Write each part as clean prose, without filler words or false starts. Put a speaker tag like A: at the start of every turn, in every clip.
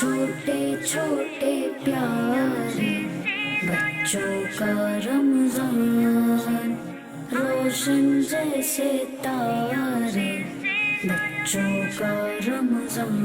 A: چھوٹے چھوٹے پیارے بچوں کا رمضان، روشن جیسے تارے بچوں کا رمضان۔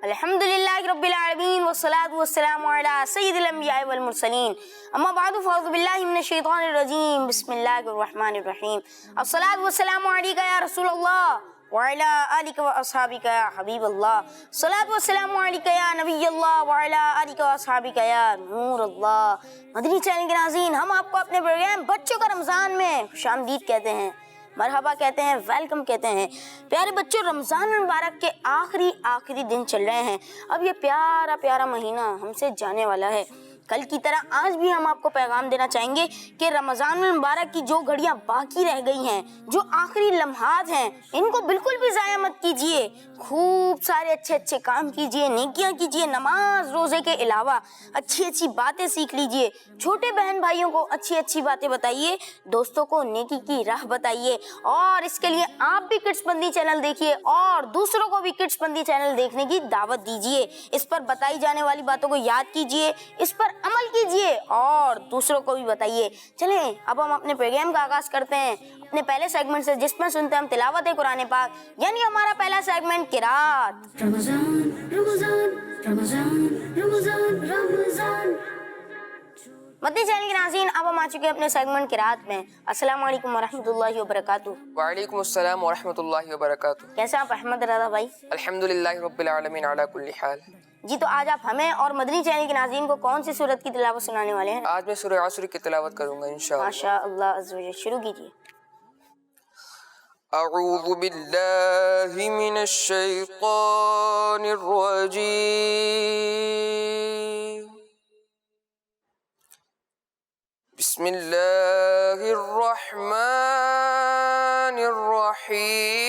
B: الحمدللہ رب العالمین والصلاة والسلام علی سید الانبیاء والمرسلین، اما بعد فاعوذ باللہ من الشیطان الرجیم، بسم اللہ الرحمن الرحیم۔ الصلاة والسلام علیک یا رسول اللہ وعلی آلک واصحابک یا حبیب اللہ، الصلاة والسلام علیک یا نبی اللہ وعلی آلک واصحابک یا نور اللہ۔ مدنی چینل کے ناظرین، ہم آپ کو اپنے پروگرام بچوں کا رمضان میں خوش آمدید کہتے ہیں، مرحبا کہتے ہیں، ویلکم کہتے ہیں۔ پیارے بچوں، رمضان المبارک کے آخری دن چل رہے ہیں۔ اب یہ پیارا پیارا مہینہ ہم سے جانے والا ہے۔ کل کی طرح آج بھی ہم آپ کو پیغام دینا چاہیں گے کہ رمضان المبارک کی جو گھڑیاں باقی رہ گئی ہیں، جو آخری لمحات ہیں، ان کو بالکل بھی ضائع مت کیجیے۔ خوب سارے اچھے کام کیجیے، نیکیاں کیجیے، نماز روزے کے علاوہ اچھی باتیں سیکھ لیجیے، چھوٹے بہن بھائیوں کو اچھی باتیں بتائیے، دوستوں کو نیکی کی راہ بتائیے، اور اس کے لیے آپ بھی کڈس بندی چینل دیکھیے اور دوسروں کو بھی کڈس بندی چینل دیکھنے کی دعوت دیجیے۔ اس پر بتائی جانے والی باتوں کو یاد کیجیے، اس پر عمل کیجیے اور دوسروں کو بھی بتائیے۔ چلیں اب ہم اپنے پروگرام کا آغاز کرتے ہیں اپنے پہلے سیگمنٹ سے، جس میں سنتے ہیں ہم تلاوت قرآن پاک، یعنی ہمارا پہلا سیگمنٹ قرات۔
A: رمضان رمضان رمضان رمضان رمضان۔
B: مدنی چینل کے ناظرین، اب ہم آ چکے ہیں اپنے سیگمنٹ قرات میں۔ السلام علیکم ورحمۃ اللہ وبرکاتہ۔
C: وعلیکم السلام ورحمۃ اللہ وبرکاتہ۔
B: کیسے آپ احمد رضا بھائی؟
C: الحمدللہ رب العالمین علی کل حال۔
B: جی تو آج آپ ہمیں اور مدنی چینل کے ناظرین کو کون سی سورت کی تلاوت سنانے والے ہیں؟
C: آج میں سورہ عصر کی تلاوت کروں گا انشاءاللہ۔
B: ماشاء اللہ عز و جل، شروع کیجیے۔
C: اعوذ باللہ من الشیطان الرجیم، بسم اللہ الرحمن الرحیم،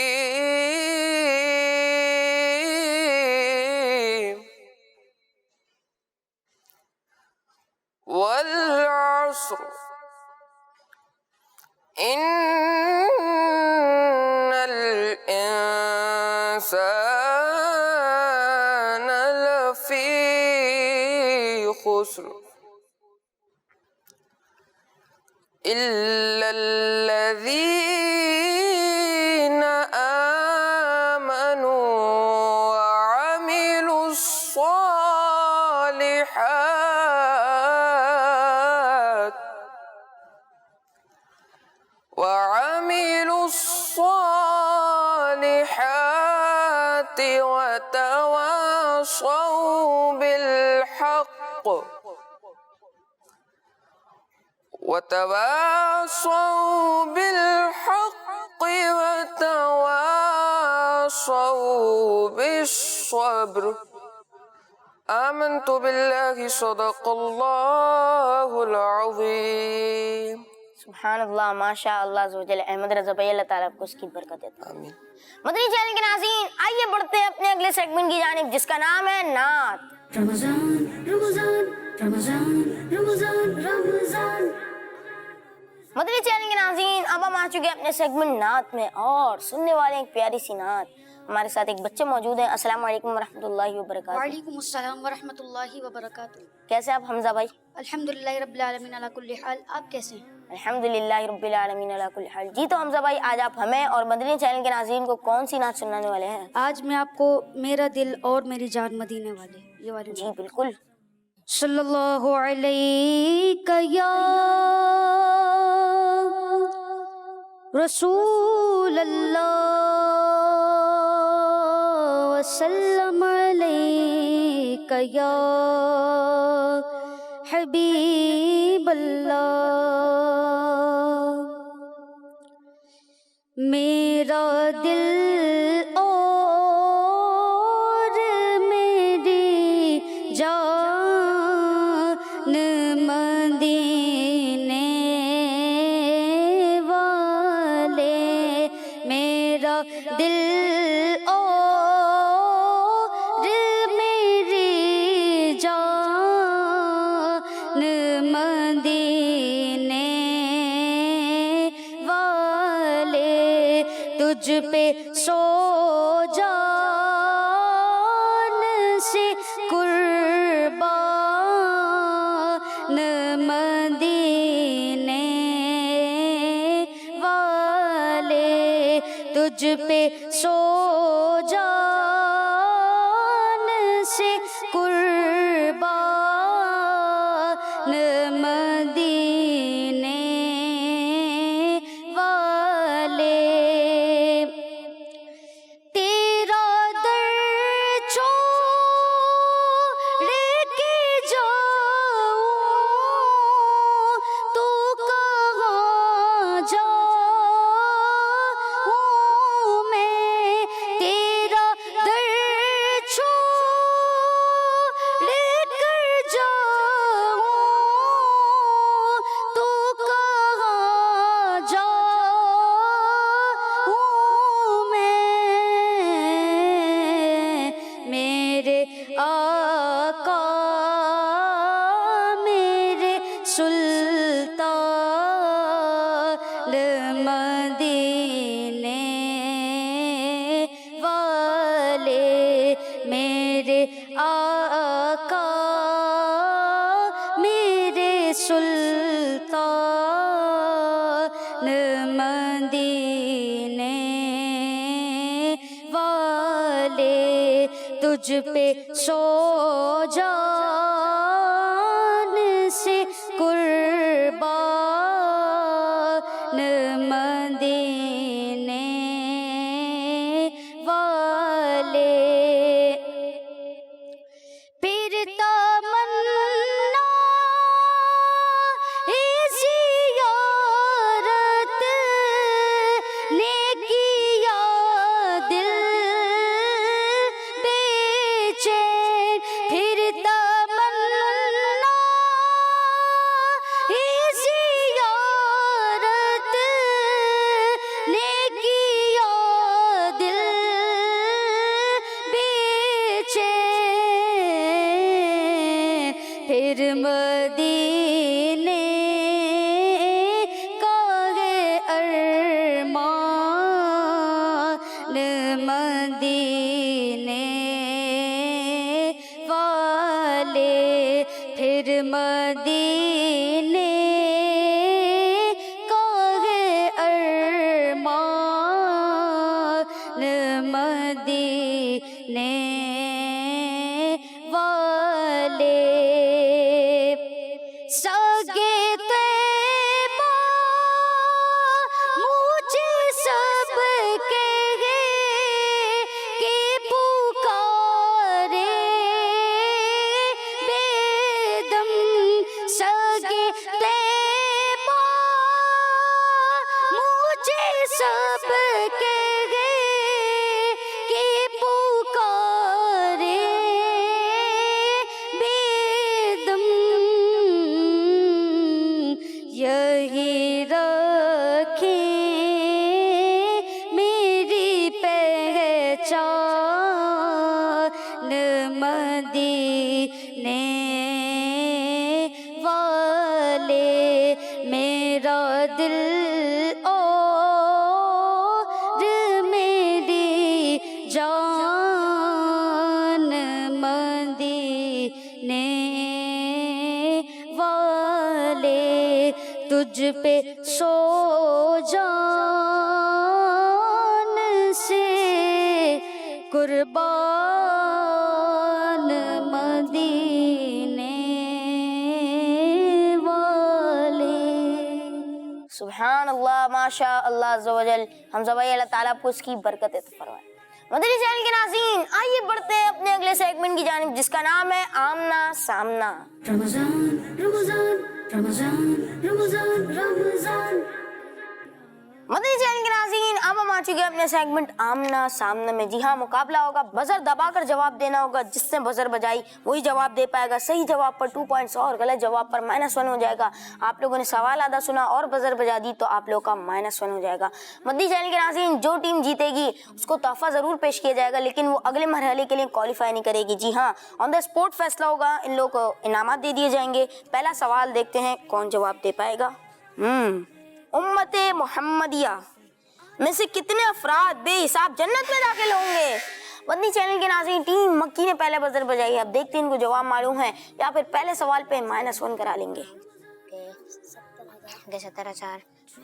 C: والعصر ان الانسان لفی خسر الا الذین آمنوا وعملوا الصالحات وتواصوا بالحق وتواصوا بالصبر۔ آمنت باللہ صدق اللہ العظیم۔
B: سبحان اللہ، ماشاء اللہ عز و جل۔ احمد رضا بھائی، اللہ تعالیٰ آپ کو اس کی برکت دیتا ہے۔
C: آمین۔
B: مدنی چینل کے ناظرین، آئیے بڑھتے ہیں اپنے اگلے سیگمنٹ کی جانب، جس کا نام ہے نعت۔
A: رمضان رمضان رمضان رمضان رمضان۔
B: مدنی چینل کے ناظرین، اب ہم آ چکے ہیں اپنے سیگمنٹ نعت میں اور سننے والے ایک پیاری سی نعت۔ ہمارے ساتھ ایک بچے موجود ہیں۔ السلام علیکم ورحمۃ اللہ وبرکاتہ۔
D: وعلیکم السلام ورحمۃ اللہ وبرکاتہ۔
B: کیسے آپ حمزہ بھائی؟
D: الحمدللہ رب العالمین علی کل حال۔ آپ کیسے ہیں؟
B: الحمدللہ رب العالمین علی کل حال۔ جی تو حمزہ بھائی، آج آپ ہمیں اور مدنی چینل کے ناظرین کو کون سی نعت سنانے والے ہیں؟
D: آج میں آپ کو میرا دل اور میری جان مدینے والے، یہ والی۔
B: جی بالکل۔
D: صلی اللہ علیہ یا رسول اللہ وسلم علیہ یا حبیب اللہ۔ میرا دل اور میری جان مدینے والے، میرا دل اور میری جان مدینے والے، تجھ پہ سو جا سے قربان مدینے والے تجھ پہ سو جان سے قربان مدینے والے تیرا در چھوڑ کے جاؤں تو کہاں جاؤں میں تیرا در چھوڑ کر جاؤں تو کہاں جاؤں میرے آقا میرے سلطان مدینے والے میرے آقا میرے سلطان مدینے والے تجھ پہ سو جان سے قربان مدینے والے پھر تمنا زیارت نے کیا دل بے چین پھر تمنا زیارت نے کیا دل بے چین پھر مدینے کا ہے ارمان مدینے والے پھر مدینے کا ہے ارمان مدینے والے سگے طیبہ مجھے سب کہے کہ پکارے بے دم سگے طیبہ مجھے سب کہے کہ پکارے بے دم یہی رکھیں میری پہچان مدینے والے میرا دل اور میری جان مدینے والے تجھ پہ سو جان سے قربان مدینے والے.
B: سبحان اللہ، ماشاء اللہ عز و جل. ہم سب اللہ تعالیٰ کو اس کی برکت عطا فرمائے. مدنی چینل کے ناظرین، آئیے بڑھتے ہیں اپنے اگلے سیگمنٹ کی جانب جس کا نام ہے آمنا سامنا.
A: رمضان رمضان رمضان رمضان رمضان.
B: مدنی چینل کے ناظرین، اب ہم آ چکے ہیں اپنے سیگمنٹ آمنا سامنا میں. جی ہاں، مقابلہ ہوگا، بزر دبا کر جواب دینا ہوگا. جس نے بزر بجائی وہی جواب دے پائے گا. صحیح جواب پر 2 پوائنٹس اور غلط جواب پر -1 ہو جائے گا. آپ لوگوں نے سوال آدھا سنا اور بزر بجا دی تو آپ لوگوں کا -1 ہو جائے گا. مدنی چینل کے ناظرین، جو ٹیم جیتے گی اس کو تحفہ ضرور پیش کیا جائے گا، لیکن وہ اگلے مرحلے کے لیے کوالیفائی نہیں کرے گی. جی ہاں، آن دا اسپورٹ فیصلہ ہوگا. ان لوگوں کو انعامات دے دیے جائیں گے. پہلا سوال دیکھتے ہیں کون جواب دے پائے گا. امت محمدیہ میں سے کتنے افراد بے حساب جنت میں داخل ہوں گے؟ مدنی چینل کے ناظرین ٹیم مکی نے پہلے بزر بجائی ہے. اب دیکھتے ہیں ان کو جواب معلوم ہے یا پھر پہلے سوال پہ -1 کرا لیں گے.
E: کہ 70,000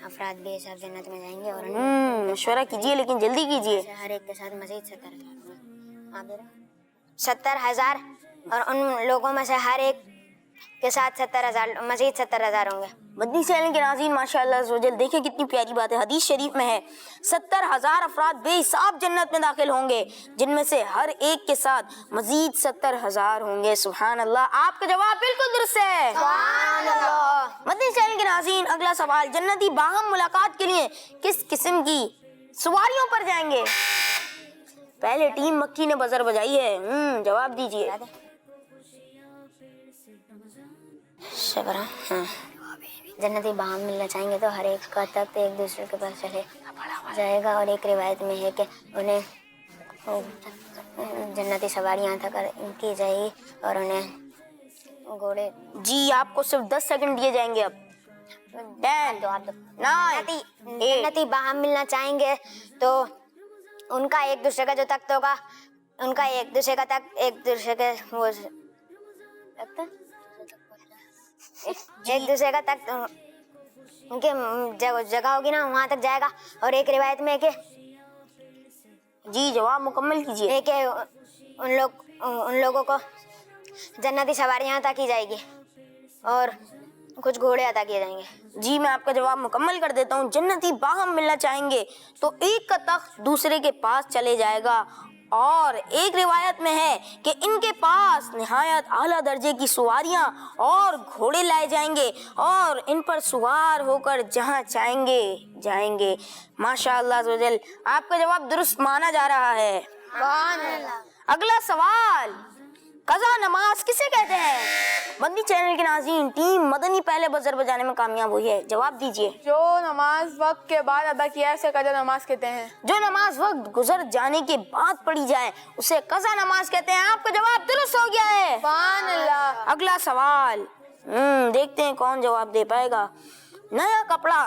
E: افراد بھی اس جنت میں جائیں گے اور
B: مشورہ کیجیے لیکن جلدی کیجیے.
E: ہر ایک کے ساتھ مزید 70,000 اور ان لوگوں میں سے ہر ایک کے ساتھ 70,000 مزید 70,000 ہوں گے.
B: مدنی چینل کے ناظرین ماشاءاللہ عز و جل دیکھیں کتنی پیاری بات ہے. حدیث شریف میں ہے 70,000 افراد بے حساب جنت میں داخل ہوں گے جن میں سے ہر ایک کے ساتھ مزید 70,000 ہوں گے. سبحان اللہ. آپ کا جواب بالکل درست ہے.
E: سبحان اللہ.
B: مدنی چینل کے ناظرین اگلا سوال, جنتی باہم ملاقات کے لیے کس قسم کی سواریوں پر جائیں گے؟ پہلے ٹیم مکی نے بزر بجائی ہے. جواب دیجیے.
E: شکرا. ہاں, جنتی باہم ملنا چاہیں گے تو ہر ایک کا تخت ایک دوسرے کے پاس چلے جائے گا, اور ایک روایت میں ہے کہ انہیں جنتی سواریاں تھا کی جائے گی اور انہیں گھوڑے.
B: جی آپ کو صرف 10 سیکنڈ دیے جائیں گے. اب 10 9
E: جنتی باہم ملنا چاہیں گے تو ان کا ایک دوسرے کا جو تخت ہوگا, ان کا ایک دوسرے کا تخت ایک دوسرے کے وہ ایک دوسرے کا تخت ان کے جگہ ہوگی نا وہاں تک جائے گا. اور ایک روایت میں کہ
B: جی جواب مکمل کیجیے.
E: کہ ان لوگوں کو جنتی سواریاں عطا کی جائے گی اور کچھ گھوڑے عطا کیے جائیں گے.
B: جی میں آپ کا جواب مکمل کر دیتا ہوں. جنتی باہم ملنا چاہیں گے تو ایک کا تخت دوسرے کے پاس چلے جائے گا, اور ایک روایت میں ہے کہ ان کے پاس نہایت اعلیٰ درجے کی سواریاں اور گھوڑے لائے جائیں گے اور ان پر سوار ہو کر جہاں چاہیں گے جائیں گے. ماشاءاللہ عز و جل آپ کا جواب درست مانا جا رہا ہے. اگلا سوال, قضا نماز کسے کہتے ہیں؟ مدنی چینل کے ناظرین ٹیم مدنی پہلے بزر بجانے میں کامیاب ہوئی ہے. جواب دیجیے.
C: جو نماز وقت کے بعد ادا کیا ہے اسے قضا نماز کہتے ہیں.
B: جو نماز وقت گزر جانے کے بعد پڑھی جائے اسے قضا نماز کہتے ہیں. آپ کا جواب درست ہو گیا ہے.
C: سبحان اللہ.
B: اگلا سوال, دیکھتے ہیں کون جواب دے پائے گا. نیا کپڑا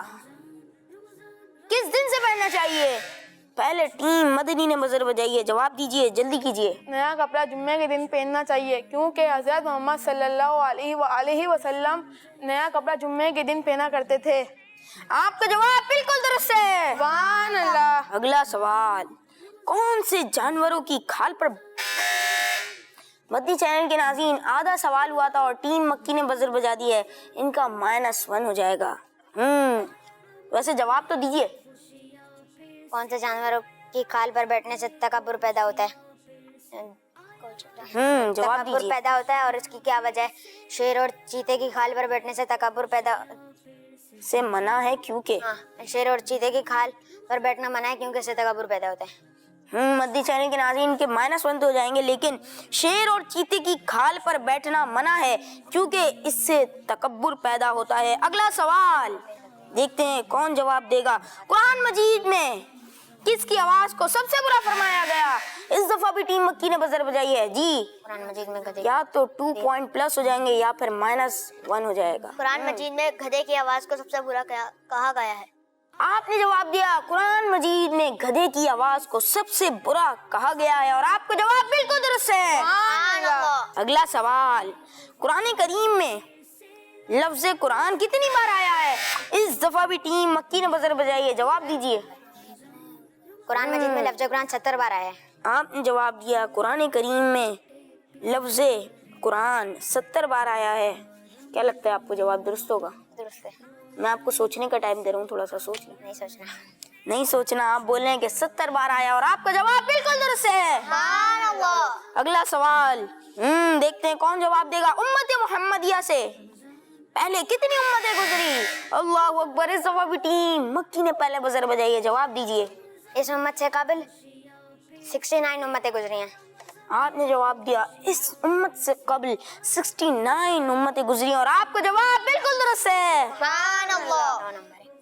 B: کس دن سے پہننا چاہیے؟ پہلے ٹیم مدنی نے بزر بجائی ہے. جواب دیجیے, جلدی کیجیے.
C: نیا کپڑا جمعے کے دن پہننا چاہیے کیونکہ حضرت محمد صلی اللہ علیہ وسلم نیا کپڑا جمعے کے دن پہنا کرتے تھے.
B: آپ کا جواب بالکل درست ہے.
C: سبحان اللہ.
B: اگلا سوال, کون سے جانوروں کی کھال پر مدنی چینل کے ناظرین آدھا سوال ہوا تھا اور ٹیم مکی نے بزر بجا دی ہے, ان کا -1 ہو جائے گا. ویسے جواب تو دیجیے.
E: کون سے جانوروں کی کھال پر بیٹھنے سے تکبر پیدا ہوتا ہے؟
B: جواب
E: تکبر
B: دیجیے.
E: پیدا ہوتا ہے اور اس کی کیا وجہ ہے؟ شیر اور چیتے کی کھال پر بیٹھنے سے تکبر پیدا
B: سے منع ہے کیونکہ
E: شیر اور چیتے کی کھال پر بیٹھنا منع ہے کیونکہ اس سے تکبر پیدا ہوتا ہے.
B: مدنی چینل کے ناظرین کے -1 تو ہو جائیں گے, لیکن شیر اور چیتے کی کھال پر بیٹھنا منع ہے کیونکہ اس سے تکبر پیدا ہوتا ہے. اگلا سوال دیکھتے ہیں کون جواب دے گا. قرآن مجید میں کس کی آواز کو سب سے برا فرمایا گیا؟ اس دفعہ بھی ٹیم مکی نے بزر بجائی ہے. جی
E: قرآن مجید میں گدھے
B: یا تو 2 پوائنٹ پلس ہو جائیں گے یا پھر -1 ہو جائے گا.
E: قرآن مجید میں گدھے کی آواز کو سب سے برا کہا گیا ہے.
B: آپ نے جواب دیا قرآن مجید میں گدھے کی آواز کو سب سے برا کہا گیا ہے, اور آپ کا جواب بالکل درست ہے. اگلا سوال, قرآن کریم میں لفظ قرآن کتنی بار آیا ہے؟ اس دفعہ بھی ٹیم مکی نے بزر بجائی ہے. جواب دیجیے.
E: قرآن مجید میں لفظ قرآن 70 بار آیا ہے.
B: آپ نے جواب دیا قرآن کریم میں لفظ قرآن 70 بار آیا ہے. کیا لگتا ہے آپ کو جواب درست ہوگا؟
E: درست ہے.
B: میں آپ کو سوچنے کا ٹائم دے رہا ہوں, تھوڑا سا سوچ لیں.
E: نہیں سوچنا.
B: نہیں سوچنا, آپ بول رہے ہیں کہ 70 بار آیا اور آپ کا جواب بالکل درست ہے. اگلا سوال, دیکھتے ہیں کون جواب دے گا. امت محمدیہ سے پہلے کتنی امتیں گزری؟ اللہ اکبر. اس دفعہ بھی ٹیم مکی نے پہلے بزر بجائی ہے. جواب دیجیے.
E: اس امت سے قبل 69 امتیں گزری ہیں.
B: آپ نے جواب دیا اس امت سے قبل 69 امتیں گزری اور آپ کا جواب بالکل درست ہے.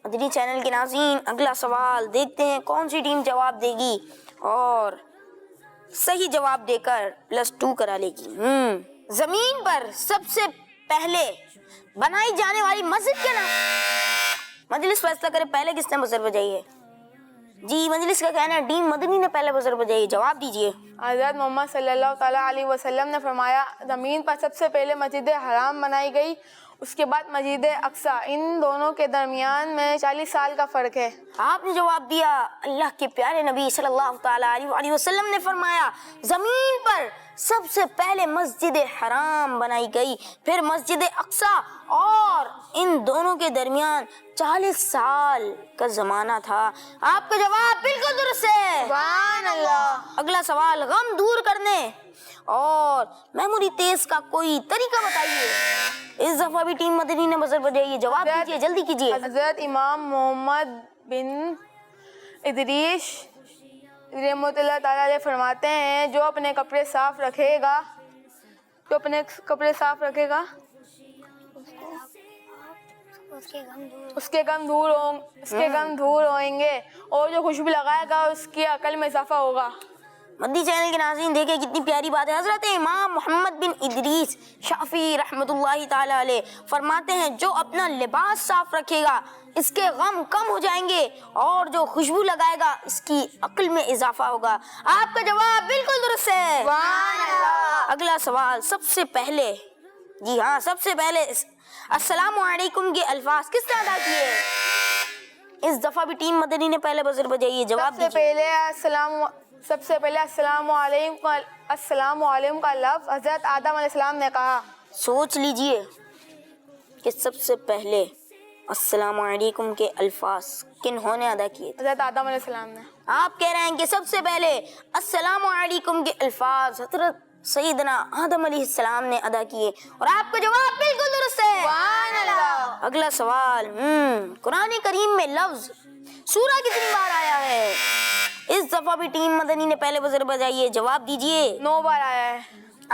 B: مدنی چینل کے ناظرین اگلا سوال دیکھتے ہیں کون سی ٹیم جواب دے گی اور صحیح جواب دے کر +2 کرا لے گی. زمین پر سب سے پہلے بنائی جانے والی مسجد کے نام. مجلس فیصلہ کرے پہلے کس نے بزر بجائی ہے؟ جی مجلس کا کہنا ہے ٹیم مدنی نے پہلے بزر بجائی، جواب دیجیے۔
C: حضرت محمد صلی اللہ تعالیٰ علیہ وسلم نے فرمایا زمین پر سب سے پہلے مسجد حرام بنائی گئی، اس کے بعد مسجد اقصیٰ، ان دونوں کے درمیان میں 40 سال کا فرق ہے۔
B: آپ نے جواب دیا اللہ کے پیارے نبی صلی اللہ تعالیٰ علیہ وسلم نے فرمایا زمین پر سب سے پہلے مسجد حرام بنائی گئی، پھر مسجد اقصیٰ، اور ان دونوں کے درمیان 40 سال کا زمانہ تھا۔ آپ کا جواب بالکل درست ہے،
C: سبحان اللہ۔
B: اگلا سوال غم دور کرنے اور میموری تیز کا کوئی طریقہ بتائیے۔ اس دفعہ بھی ٹیم مدنی نے بزر بجائی، جواب دیجیے، جلدی کیجیے۔
C: حضرت امام محمد بن ادریس رحمۃ اللہ تعالیٰ علیہ فرماتے ہیں جو اپنے کپڑے صاف رکھے گا اس کے غم دور ہوئیں گے، اور جو خوشبو لگائے گا اس کی عقل میں اضافہ ہوگا۔
B: مدنی چینل کے ناظرین دیکھیں کتنی پیاری بات ہے۔ حضرت امام محمد بن ادریس شافعی رحمۃ اللہ تعالی علیہ فرماتے ہیں جو اپنا لباس صاف رکھے گا اس کے غم کم ہو جائیں گے، اور جو خوشبو لگائے گا اس کی عقل میں اضافہ ہوگا۔ آپ کا جواب بالکل درست ہے،
C: سبحان اللہ۔
B: اگلا سوال سب سے پہلے السلام علیکم کے الفاظ کس نے ادا کیے؟ اس دفعہ بھی ٹیم مدنی نے پہلے بزر بجائیے، جواب دیجیے۔
C: سب سے پہلے السلام علیکم کا لفظ حضرت آدم علیہ السلام نے کہا۔
B: سوچ لیجئے کہ سب سے پہلے السلام علیکم کے الفاظ کنہوں نے ادا کیے تھے؟
C: حضرت آدم علیہ السلام نے۔
B: آپ کہہ رہے ہیں کہ سب سے پہلے السلام علیکم کے الفاظ حضرت سیدنا آدم علیہ السلام نے ادا کیے، اور آپ کا جواب بالکل درست ہے،
C: سبحان اللہ۔
B: اگلا سوال قرآن کریم میں لفظ سورہ کتنی بار آیا ہے؟ اس دفعہ بھی ٹیم مدنی نے پہلے بزر بجائیے، جواب دیجیے۔
C: 9 بار آیا ہے۔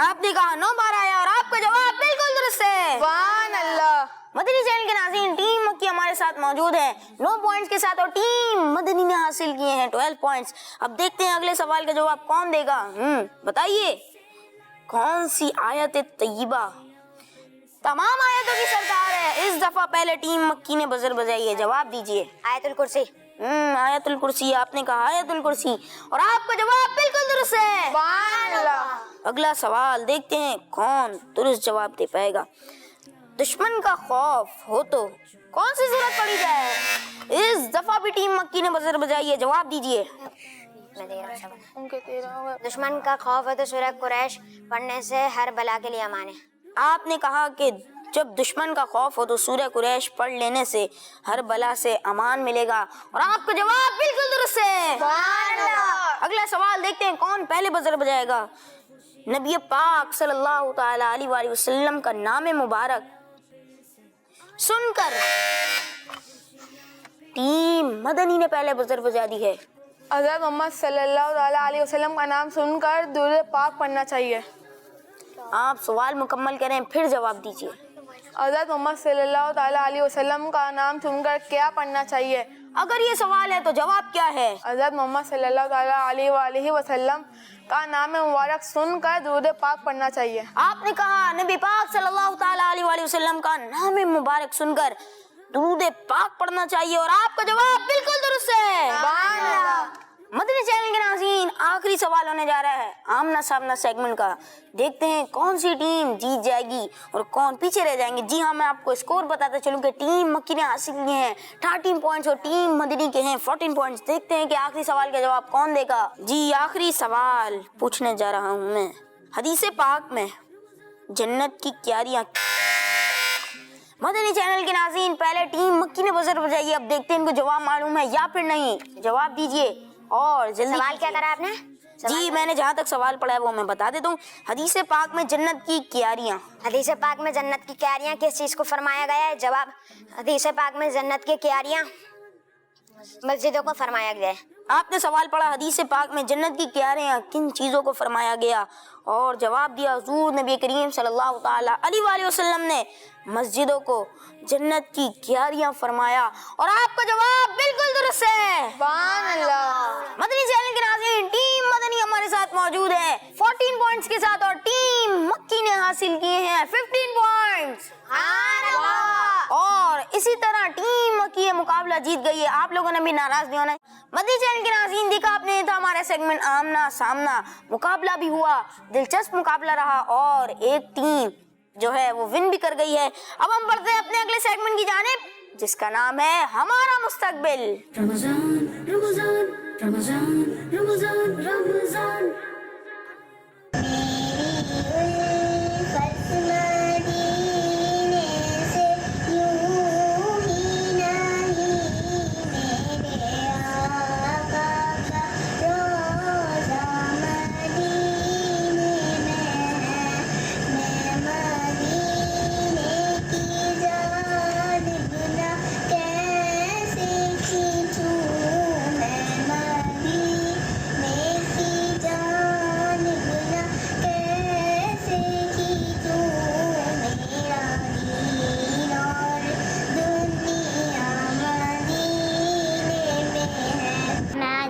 B: آپ نے کہا 9 بار آیا، اور آپ کا جواب بالکل درست ہے،
C: سبحان اللہ۔
B: مدنی چینل کے ناظرین ٹیم مکی ہمارے ساتھ موجود ہیں 9 پوائنٹس کے ساتھ، اور ٹیم مدنی نے حاصل کیے ہیں 12 پوائنٹس۔ اب دیکھتے ہیں اگلے سوال کا جواب کون دے گا۔ بتائیے کون سی آیت طیبہ تمام آیتوں کی سردار ہے؟ اس دفعہ پہلے ٹیم مکی نے بزر بجائی ہے، جواب دیجیے۔
E: آیت الکرسی۔
B: آیت الکرسی، آپ نے کہا آیت الکرسی، اور آپ کا جواب بالکل درست ہے،
C: سبحان اللہ۔
B: اگلا سوال دیکھتے ہیں کون درست جواب دے پائے گا۔ دشمن کا خوف ہو تو کون سی صورت پڑھی جائے؟ اس دفعہ بھی ٹیم مکی نے بزر بجائی ہے، جواب دیجیے۔
E: دشمن کا خوف ہے تو سورہ قریش پڑھنے سے ہر بلا کے لیے امان ہے۔
B: آپ نے کہا کہ جب دشمن کا خوف ہو تو سورہ قریش پڑھ لینے سے ہر بلا سے امان ملے گا، اور آپ کا جواب بالکل درست ہے،
C: سبحان اللہ۔
B: اگلا سوال دیکھتے ہیں کون پہلے بزر بجائے گا۔ نبی پاک صلی اللہ تعالی علیہ وآلہ وسلم کا نام مبارک سن کر ٹیم مدنی نے پہلے بزر بجا دی ہے۔
C: حضرت محمد صلی اللہ تعالیٰ علیہ وسلم کا نام سن کر درود پاک پڑھنا چاہیے۔
B: آپ سوال مکمل کریں پھر جواب دیجیے۔
C: حضرت محمد صلی اللہ تعالیٰ علیہ وسلم کا نام سن کر کیا پڑھنا چاہیے؟
B: اگر یہ سوال ہے تو جواب کیا ہے؟
C: حضرت محمد صلی اللہ تعالیٰ علیہ وآلہ وسلم کا نام مبارک سن کر درود پاک پڑھنا چاہیے۔
B: آپ نے کہا نبی پاک صلی اللہ تعالیٰ علیہ وآلہ وسلم کا نام مبارک سن کر درود پاک پڑھنا چاہیے، اور آپ کا جواب بالکل درست ہے،
C: سبحان اللہ۔
B: مدنی چینل کے ناظرین آخری سوال ہونے جا رہا ہے آمنا سامنا سیگمنٹ کا۔ دیکھتے ہیں کون سی ٹیم جیت جائے گی اور کون پیچھے رہ جائیں گے۔ جی ہاں، میں آپ کو اسکور بتاتا چلوں کہ ٹیم مکی نے حاصل کیے ہیں 13 پوائنٹس اور ٹیم مدنی کے ہیں 14 پوائنٹس۔ دیکھتے ہیں کہ آخری سوال کا جواب کون دے گا۔ جی آخری سوال پوچھنے جا رہا ہوں میں، حدیث پاک میں جنت کی کیاریاں۔ مدنی چینل کے ناظرین پہلے ٹیم مکی نے بزر بجائی ہے، اب دیکھتے ہیں ان کو جواب معلوم ہے یا پھر نہیں، جواب دیجیے اور جلدی۔
E: سوال کیا کرا آپ نے؟
B: جی میں نے جہاں تک سوال پڑھا ہے وہ میں بتا دیتا ہوں۔ حدیث پاک میں جنت کی کیاریاں،
E: حدیث پاک میں جنت کی کیاریاں کس چیز کو فرمایا گیا ہے؟ جواب، حدیث پاک میں جنت کی کیاریاں مسجدوں کو فرمایا گیا ہے۔
B: آپ نے سوال پڑھا حدیث پاک میں جنت کی کیاریاں کن چیزوں کو فرمایا گیا، اور جواب دیا حضور نبی کریم صلی اللہ تعالی علیہ وآلہ وسلم نے مسجدوں کو جنت کی کیاریاں فرمایا، اور آپ کا جواب بالکل درست ہے،
C: سبحان اللہ۔
B: مدنی چینل کے ناظرین ٹیم مدنی ہمارے ساتھ موجود ہے 14 پوائنٹس کے ساتھ، اور ٹیم مکی نے حاصل کیے ہیں 15 پوائنٹس، اور اسی طرح ٹیم مکی یہ مقابلہ مقابلہ جیت گئی ہے. آپ لوگوں نے بھی ناراض نہیں ہونا ہے. مدنی چینل کے ناظرین, دیکھا آپ نے, تھا ہمارا سیگمنٹ آمنا سامنا. مقابلہ بھی ہوا, دلچسپ مقابلہ رہا اور ایک ٹیم جو ہے وہ ون بھی کر گئی ہے. اب ہم بڑھتے ہیں اپنے اگلے سیگمنٹ کی جانب جس کا نام ہے ہمارا مستقبل.
A: رمضان رمضان رمضان رمضان رمضان.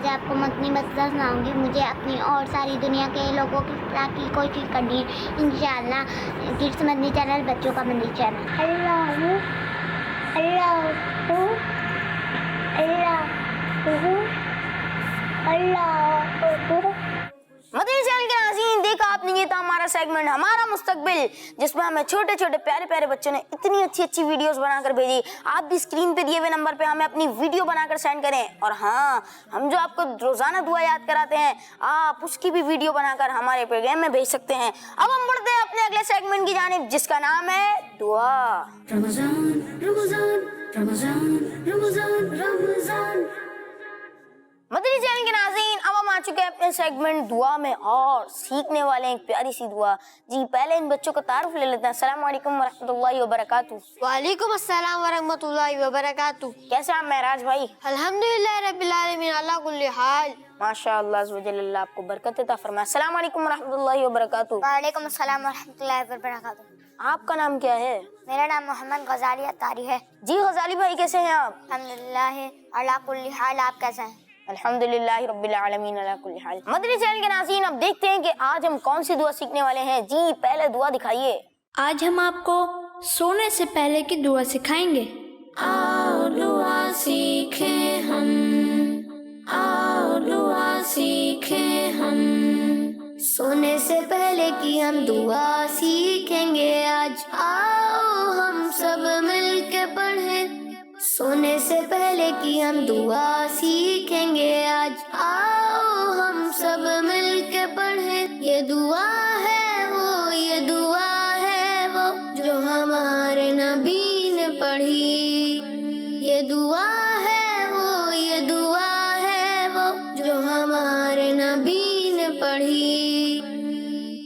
F: آپ کو مکنی مسئلہ سناؤں گی. مجھے اپنی اور ساری دنیا کے لوگوں کی اصلاح کی کوشش کرنی ہے انشاءاللہ. کڈس مدنی چینل بچوں کا مدنی چینل. اللہ
B: مدنی چینل کے ناظرین, دیکھا آپ نے, یہ تھا ہمارا سیگمنٹ ہمارا مستقبل جس میں ہمیں چھوٹے چھوٹے پیارے پیارے بچوں نے اتنی اچھی اچھی ویڈیوز بنا کر بھیجی. آپ بھی اسکرین پہ دیے ہوئے نمبر پہ ہمیں اپنی ویڈیو بنا کر سینڈ کریں. اور ہاں, ہم جو آپ کو روزانہ دعا یاد کراتے ہیں, آپ اس کی بھی ویڈیو بنا کر ہمارے پروگرام میں بھیج سکتے ہیں. اب ہم بڑھتے ہیں اپنے اگلے سیگمنٹ کی جانب جس کا نام ہے دعا.
A: رمضان رمضان رمضان رمضان رمضان.
B: مدنی چینل کے ناظرین, اب ہم آ چکے ہیں اپنے سیگمنٹ دعا میں اور سیکھنے والے ایک پیاری سی دعا. جی پہلے ان بچوں کا تعارف لے لیتے ہیں. السلام علیکم ورحمۃ اللہ وبرکاتہ.
C: وعلیکم السلام ورحمۃ اللہ وبرکاتہ.
B: کیسے ہیں معراج بھائی؟
C: الحمدللہ رب العالمین علی کل حال.
B: ماشاء اللہ عز و جل, اللہ آپ کو برکت عطا فرمائے. السلام علیکم ورحمۃ اللہ وبرکاتہ.
F: وعلیکم السلام ورحمۃ اللہ وبرکاتہ.
B: آپ کا نام کیا ہے؟
F: میرا نام محمد غزالی اتاری ہے.
B: جی غزالی بھائی, کیسے ہیں آپ؟
F: الحمدللہ علی کل حال. آپ کیسے ہیں؟
B: الحمدللہ رب العالمین علی کل حال. مدنی چینل کے ناظرین, اب دیکھتے ہیں کہ آج ہم کون سی دعا سیکھنے والے ہیں. جی پہلے دعا دکھائیے.
G: آج ہم آپ کو سونے سے پہلے کی دعا سکھائیں گے.
A: آؤ دعا سیکھیں ہم, آؤ دعا سیکھیں ہم. سونے سے پہلے کی ہم دعا سیکھیں گے آج. آؤ ہم سب مل کے پڑھیں. سونے سے پہلے کی ہم دعا سیکھیں گے آج. آؤ ہم سب مل کے پڑھیں. یہ دعا ہے وہ, یہ دعا ہے وہ جو ہمارے نبی نے پڑھی. یہ دعا ہے وہ, یہ دعا ہے وہ جو ہمارے نبی نے پڑھی.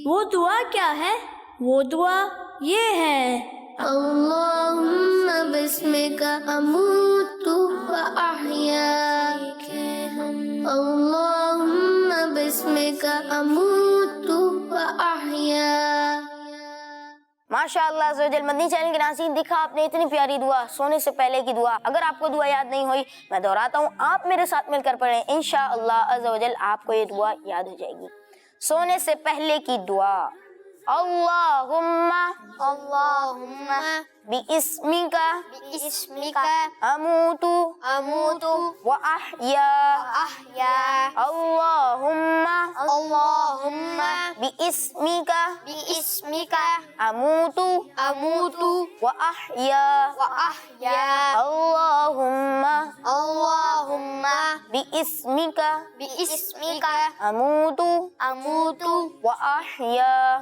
G: وہ دعا کیا ہے؟ وہ دعا یہ ہے:
A: اللہم بسمک اموت و احیا. اللہم بسمک اموت و احیا.
B: ماشاء اللہ عز و جل. مدنی چینل کے ناظرین, دیکھا آپ نے اتنی پیاری دعا, سونے سے پہلے کی دعا. اگر آپ کو دعا یاد نہیں ہوئی, میں دہراتا ہوں, آپ میرے ساتھ مل کر پڑھیں. انشاءاللہ عز و جل آپ کو یہ دعا یاد ہو جائے گی. سونے سے پہلے کی دعا. اللہم بِاسْمِکَ اموت و احیا. اللہم بِاسْمِکَ اموت و احیا. اللہم بِاسْمِکَ اموت و احیا.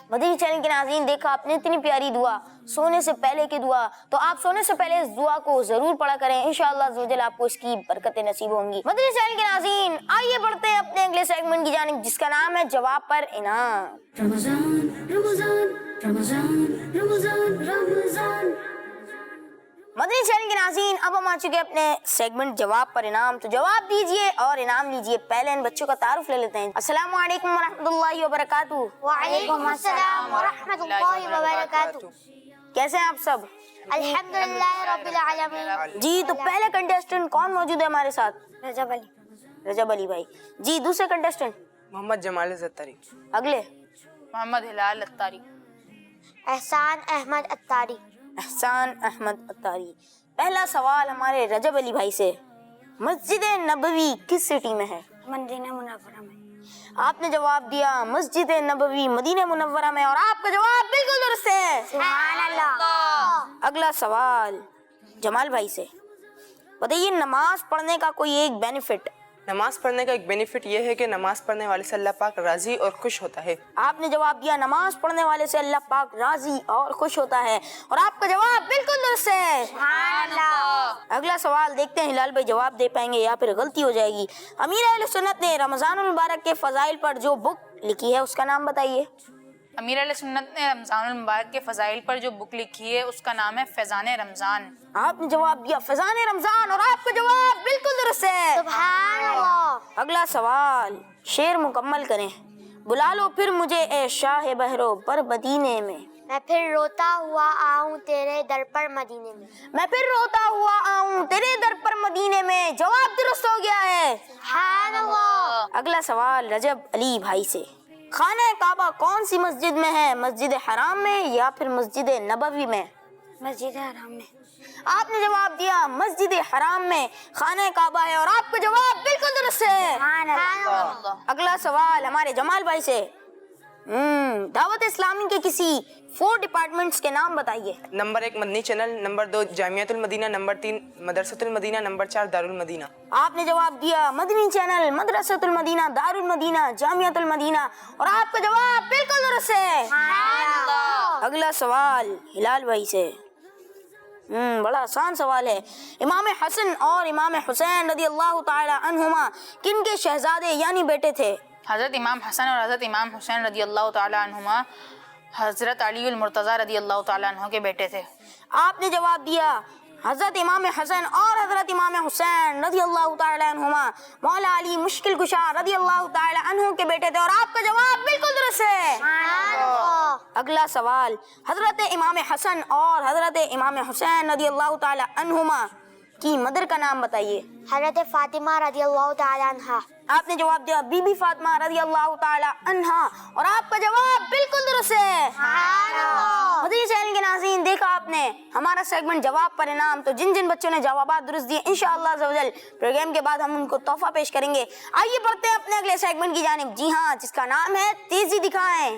B: مدنی چینل کے ناظرین, دیکھا آپ نے اتنی پیاری دعا, سونے سے پہلے کی دعا. تو آپ سونے سے پہلے اس دعا کو ضرور پڑھا کریں. انشاءاللہ عز و جل آپ کو اس کی برکتیں نصیب ہوں گی. مدنی چینل کے ناظرین, آئیے بڑھتے ہیں اپنے اگلے سیگمنٹ کی جانب جس کا نام ہے جواب پر انعام.
A: رمضان رمضان رمضان رمضان رمضان.
B: مدنی چینل کے ناظرین, اب ہم آ چکے اپنے سیگمنٹ جواب پر انعام. تو جواب دیجئے اور انعام لیجئے. پہلے ان بچوں کا تعارف لے لیتے ہیں. السلام علیکم ورحمۃ اللہ وبرکاتہ.
F: وعلیکم السلام ورحمۃ اللہ وبرکاتہ.
B: کیسے ہیں آپ سب؟
F: الحمدللہ رب العالمین.
B: جی تو پہلے کنٹیسٹنٹ کون موجود ہے ہمارے ساتھ؟
F: رجب علی.
B: رجب علی بھائی. جی دوسرے کنٹیسٹنٹ؟
H: محمد جمال زتاری.
B: اگلے؟
C: محمد ہلال اتاری.
F: احسان احمد اتاری.
B: احسان احمد اتاری. پہلا سوال ہمارے رجب علی بھائی سے، مسجد نبوی کس سٹی میں ہے؟
E: مدینہ منورہ میں۔
B: آپ نے جواب دیا مسجد نبوی مدینہ منورہ میں، اور آپ کا جواب بالکل درست ہے۔
E: سبحان اللہ۔
B: اگلا سوال جمال بھائی سے، بتائیے نماز پڑھنے کا کوئی ایک بینیفٹ۔
H: نماز پڑھنے کا ایک بینیفٹ یہ ہے کہ نماز پڑھنے والے سے اللہ پاک راضی اور خوش ہوتا ہے۔
B: آپ نے جواب دیا نماز پڑھنے والے سے اللہ پاک راضی اور خوش ہوتا ہے، اور آپ کا جواب بالکل درست ہے۔
E: سبحان اللہ۔
B: اگلا سوال دیکھتے ہیں ہلال بھائی جواب دے پائیں گے یا پھر غلطی ہو جائے گی۔ امیر اہل سنت نے رمضان المبارک کے فضائل پر جو بک لکھی ہے اس کا نام بتائیے۔
I: امیر علیہ سنت نے رمضان المبارک کے فضائل پر جو بک لکھی ہے اس کا نام ہے فیضان رمضان۔
B: آپ نے جواب دیا فیضان رمضان، اور آپ کا جواب بالکل درست ہے۔
E: سبحان اللہ۔
B: اگلا سوال شعر مکمل کریں۔ بلا لو پھر مجھے اے شاہ بہرو پر مدینے میں،
E: میں پھر روتا ہوا آؤں تیرے در پر مدینے میں۔
B: میں پھر روتا ہوا آؤں تیرے در پر مدینے میں، جواب درست ہو گیا ہے۔
E: سبحان اللہ۔
B: اگلا سوال رجب علی بھائی سے، خانہ کعبہ کون سی مسجد میں ہے؟ مسجد حرام میں یا پھر مسجد نبوی میں؟
E: مسجد حرام میں۔
B: آپ نے جواب دیا مسجد حرام میں خانہ کعبہ ہے، اور آپ کا جواب بالکل درست ہے۔
E: سبحان اللہ۔
B: اگلا سوال ہمارے جمال بھائی سے، دعوت اسلامی کے کسی 4 ڈپارٹمنٹس کے نام بتائیے۔
H: نمبر 1 مدنی چینل، نمبر 2 جامعۃ المدینہ، نمبر 3 مدرسۃ المدینہ، نمبر 4 دارالمدینہ۔
B: آپ نے جواب دیا مدنی چینل، مدرسۃ المدینہ، دارالمدینہ، جامعۃ المدینہ، اور آپ کا جواب بالکل درست ہے۔ اگلا سوال ہلال بھائی سے، بڑا آسان سوال ہے۔ امام حسن اور امام حسین رضی اللہ تعالی عنہما کن کے شہزادے یعنی بیٹے تھے؟
I: حضرت امام حسن اور حضرت امام حسین رضی اللہ تعالیٰ عنہما حضرت علی المرتضیٰ رضی اللہ تعالیٰ عنہ کے بیٹے تھے۔
B: آپ نے جواب دیا حضرت امام حسن اور حضرت امام حسین رضی اللہ تعالی عنہما مولا علی مشکل کشا رضی اللہ تعالی عنہ کے بیٹے تھے، اور آپ کا جواب بالکل درست ہے۔ اگلا سوال حضرت امام حسن اور حضرت امام حسین رضی اللہ تعالی عنہما کی مدر کا نام بتائیے۔
E: حضرت فاطمہ رضی اللہ تعالی عنہا۔
B: آپ نے جواب دیا بی بی فاطمہ رضی اللہ تعالی عنہا، اور آپ کا جواب بالکل درست ہے۔ مدنی چینل کے ناظرین، دیکھا آپ نے ہمارا سیگمنٹ جواب پر انعام، تو جن جن بچوں نے جوابات درست دیے انشاءاللہ عز و جل پروگرام کے بعد ہم ان کو تحفہ پیش کریں گے۔ آئیے بڑھتے ہیں اپنے اگلے سیگمنٹ کی جانب، جی ہاں، جس کا نام ہے تیزی دکھائیں۔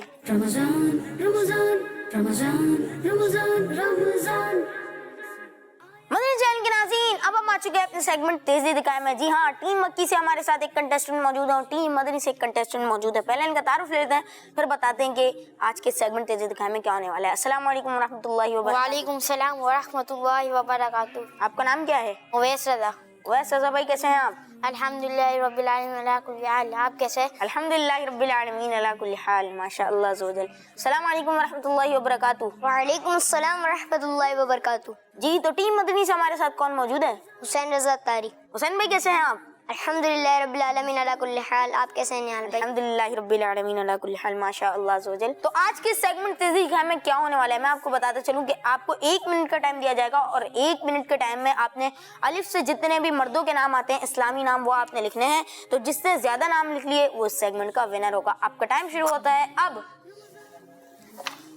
B: مدنی چینل کے ناظرین، اب ہم آ چکے ہیں اپنے سیگمنٹ تیزی دکھائیں میں۔ جی ہاں، ٹیم مکی سے ہمارے ساتھ ایک کنٹیسٹنٹ موجود ہے اور ٹیم مدنی سے ایک کنٹیسٹنٹ موجود ہے۔ پہلے ان کا تعارف لیتے ہیں، پھر بتاتے ہیں کہ آج کے سیگمنٹ تیزی دکھائیں میں کیا ہونے والا ہے۔ السلام علیکم ورحمۃ اللہ وبرکاتہ۔
E: وعلیکم السلام ورحمۃ اللہ وبرکاتہ۔
B: آپ کا نام کیا ہے؟
E: اویس رضا۔
B: اویس رضا بھائی، کیسے ہیں آپ؟
E: الحمدللہ رب العالمین علی کل حال۔ آپ کیسے؟
B: الحمدللہ رب العالمین علی کل حال، ماشاء اللہ عز و جل۔ السلام علیکم ورحمۃ اللہ وبرکاتہ۔
E: وعلیکم السلام ورحمۃ اللہ وبرکاتہ۔
B: جی، تو ٹیم مدنی سے ہمارے ساتھ کون موجود ہے؟
E: حسین رضا تاری۔
B: حسین بھائی، کیسے ہیں آپ؟
E: الحمدللہ رب العالمین علی کل حال۔ آپ کیسے ہیں نیال بھائی؟
B: الحمدللہ رب العالمین علی کل حال، ماشاء اللہ عز و جل۔ تو آج کے سیگمنٹ تیزی دکھائیں میں کیا ہونے والا ہے، میں آپ کو بتاتے چلوں کہ آپ کو 1 منٹ کا ٹائم دیا جائے گا، اور 1 منٹ کے ٹائم میں آپ نے الف سے جتنے بھی مردوں کے نام آتے ہیں اسلامی نام، وہ آپ نے لکھنے ہیں۔ تو جس نے زیادہ نام لکھ لیے وہ اس سیگمنٹ کا ونر ہوگا۔ آپ کا ٹائم شروع ہوتا ہے اب۔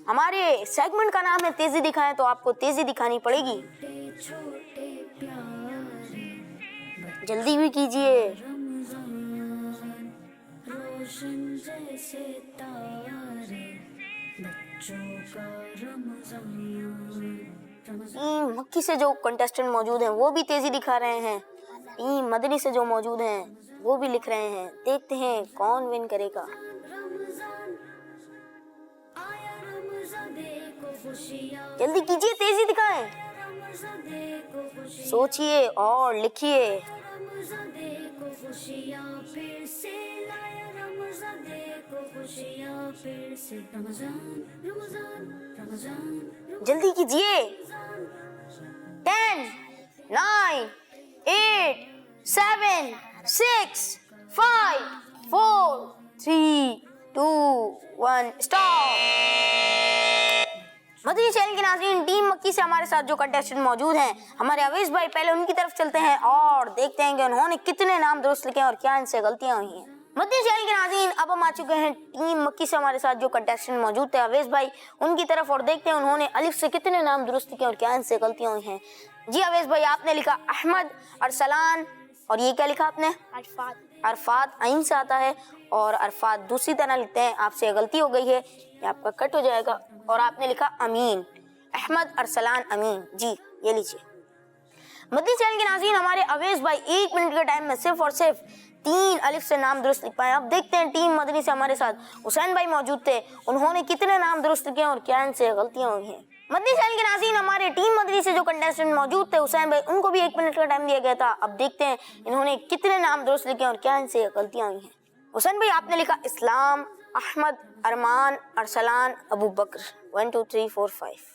B: ہمارے سیگمنٹ کا نام ہے تیزی دکھائیں، تو آپ کو تیزی دکھانی پڑے گی، جلدی بھی کیجیے۔ مکی سے جو کنٹیسٹنٹ موجود ہیں وہ بھی تیزی دکھا رہے ہیں، مدنی سے جو موجود ہیں وہ بھی لکھ رہے ہیں۔ دیکھتے ہیں کون ون کرے گا۔ جلدی کیجیے، تیزی دکھائیں، سوچئے اور لکھیے۔ جلدی کیجیے۔ 10 9 8 7 6 5 4 3 2 1 اسٹاپ۔ مدنی چینل کے ناظرین، ٹیم مکی سے ہمارے ساتھ جو کنٹیسٹنٹ موجود ہیں ہمارے اویس بھائی، پہلے ان کی طرف چلتے ہیں اور دیکھتے ہیں کہ انہوں نے کتنے نام درست لکھے ہیں اور کیا ان سے غلطیاں ہوئی ہیں۔ مدنی چینل کے ناظرین، اب ہم آ چکے ہیں ٹیم مکی سے ہمارے ساتھ جو کنٹیسٹنٹ موجود تھے اویس بھائی، ان کی طرف اور دیکھتے ہیں انہوں نے الف سے کتنے نام درست کیے اور کیا ان سے غلطیاں ہوئی ہیں۔ جی اویس بھائی، آپ نے لکھا احمد، ارسلان، اور یہ کیا لکھا آپ نے؟ عرفات عین سے آتا ہے، اور عرفات دوسری طرح لکھتے ہیں، آپ سے غلطی ہو گئی ہے، یہ آپ کا کٹ ہو جائے گا، اور آپ نے لکھا امین، احمد ارسلان امین۔ جی یہ لیجیے۔ مدنی چینل کے ناظرین، ہمارے اویس بھائی 1 منٹ کے ٹائم میں صرف اور صرف 3 الف سے نام درست لکھ پائے۔ اب دیکھتے ہیں ٹیم مدنی سے ہمارے ساتھ حسین بھائی موجود تھے، انہوں نے کتنے نام درست کیے اور کیا ان سے غلطیاں ہوئی ہیں۔ مدنی چینل کے ناظرین، ہمارے ٹیم مدنی سے جو کنٹیسٹنٹ موجود تھے حسین بھائی، ان کو بھی 1 منٹ کا ٹائم دیا گیا تھا۔ اب دیکھتے ہیں انہوں نے کتنے نام درست لکھے اور کیا ان سے غلطیاں ہوئی ہیں۔ حسین بھائی، آپ نے لکھا اسلام، احمد، ارمان، ارسلان، ابو بکر۔ 1 2 3 4 5۔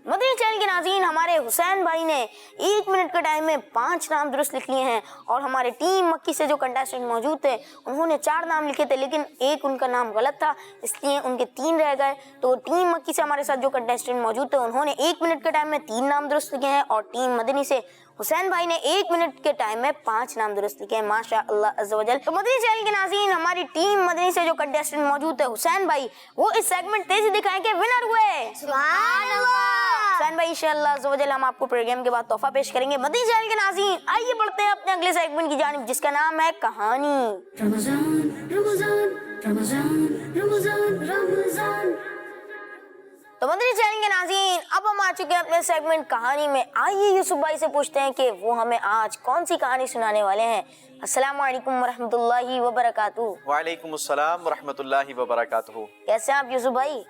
B: مدنی چینل کے ناظرین، ہمارے حسین بھائی نے 1 منٹ کے ٹائم میں 5 نام درست لکھ لیے ہیں، اور ہمارے ٹیم مکی سے جو کنٹیسٹنٹ موجود تھے انہوں نے 4 نام لکھے تھے، لیکن ایک ان کا نام غلط تھا، اس لیے ان کے 3 رہ گئے۔ تو ٹیم مکی سے ہمارے ساتھ جو کنٹیسٹنٹ موجود تھے انہوں نے 1 منٹ کے ٹائم میں 3 نام درست لکھے ہیں، اور ٹیم مدنی سے حسین بھائی نے 1 منٹ کے ٹائم میں 5 نام درست لکھے ہیں، ماشاء اللہ عز و جل۔ تو مدنی چینل کے ناظرین، ہماری ٹیم مدنی سے جو کنٹیسٹنٹ موجود تھے حسین بھائی، وہ اس سیگمنٹ تیزی دکھائیں کہ ونر ہوئے۔
A: سبحان اللہ۔
B: حسین بھائی انشاءاللہ عز و جل ہم آپ کو پروگرام کے بعد تحفہ پیش کریں گے۔ مدنی چینل کے ناظرین، آئیے بڑھتے ہیں اپنے اگلے سیگمنٹ کی جانب، جس کا نام ہے کہانی۔
A: رمضان رمضان رمضان رمضان رمضان۔
B: تو مدنی چینل کے ناظرین، اب ہم آ چکے ہیں اپنے سیگمنٹ کہانی میں۔ آئیے یوسف بھائی سے پوچھتے ہیں کہ وہ ہمیں آج کون سی کہانی سنانے والے ہیں۔ السلام علیکم ورحمۃ اللہ وبرکاتہ۔
J: وعلیکم السلام ورحمۃ اللہ وبرکاتہ۔
B: کیسے ہیں آپ یوسف بھائی؟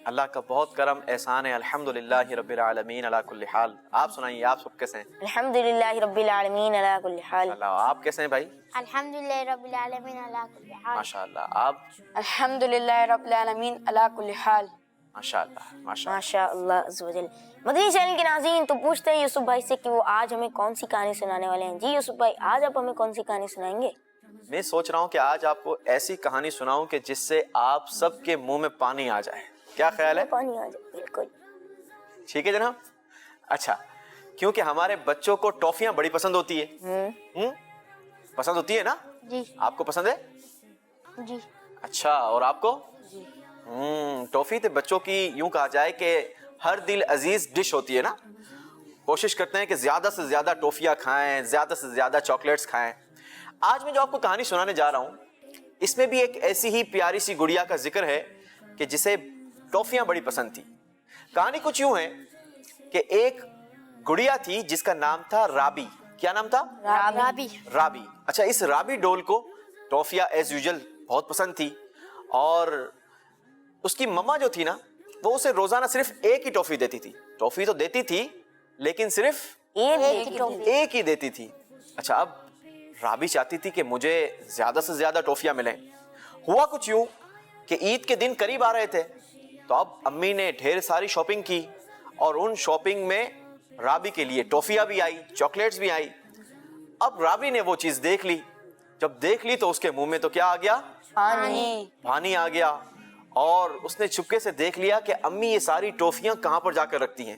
J: اللہ کا بہت کرم احسان ہے، الحمدللہ رب العالمین علی کل حال۔ آپ سنائیے، آپ سب کیسے ہیں؟
B: الحمدللہ رب العالمین علی کل حال۔
J: اللہ، آپ کیسے ہیں بھائی؟
F: الحمدللہ رب العالمین علی کل حال۔
J: ماشاء اللہ۔ آپ؟
C: الحمدللہ رب العالمین علی کل حال۔
J: ماشاء اللہ ماشاء اللہ۔
B: ماشاء اللہ عز و جل۔ مدنی چینل کے ناظرین، تو پوچھتے ہیں یوسف بھائی سے کہ وہ آج ہمیں کون سی کہانی سنانے والے ہیں۔ جی یوسف بھائی، آج آپ ہمیں کون سی کہانی سنائیں گے؟
J: میں سوچ رہا ہوں کہ آج آپ کو ایسی کہانی سناؤں کہ جس سے آپ سب کے منہ میں پانی آ جائے، کیا خیال ہے؟
B: پانی آ جائے، بالکل
J: ٹھیک ہے جناب۔ اچھا، کیونکہ ہمارے بچوں کو ٹافیاں بڑی پسند ہوتی ہے، پسند ہوتی ہے نا؟
F: جی
J: آپ کو پسند ہے؟
F: جی
J: اچھا، اور آپ کو؟ ٹافی تو بچوں کی یوں کہا جائے کہ ہر دل عزیز ڈش ہوتی ہے نا۔ کوشش کرتے ہیں کہ زیادہ سے زیادہ ٹافیاں کھائیں، زیادہ سے زیادہ چاکلیٹس کھائیں۔ آج میں جو آپ کو کہانی سنانے جا رہا ہوں، اس میں بھی ایک ایسی ہی پیاری سی گڑیا کا ذکر ہے کہ جسے ٹافیاں بڑی پسند تھی۔ کہانی کچھ یوں ہے کہ ایک گڑیا تھی جس کا نام تھا رابی۔ کیا نام تھا؟ رابی۔ اچھا، اس رابی ڈول کو ٹافیاں ایز یوزل بہت پسند تھی، اور اس کی مما جو تھی نا، وہ اسے روزانہ صرف ایک ہی ٹافی دیتی تھی۔ ٹافی تو دیتی تھی لیکن صرف ایک ہی دیتی تھی۔ اچھا، اب رابی چاہتی تھی کہ مجھے زیادہ سے زیادہ ٹافیاں ملیں۔ ہوا کچھ یوں کہ عید کے دن قریب آ رہے تھے، تو اب امی نے ڈھیر ساری شاپنگ کی، اور ان شاپنگ میں رابی کے لیے ٹافیاں بھی آئی، چاکلیٹس بھی آئی۔ اب رابی نے وہ چیز دیکھ لی، جب دیکھ لی تو اس کے منہ میں تو کیا آ گیا؟ پانی آ گیا، اور اس نے چپکے سے دیکھ لیا کہ امی یہ ساری ٹافیاں کہاں پر جا کر رکھتی ہیں۔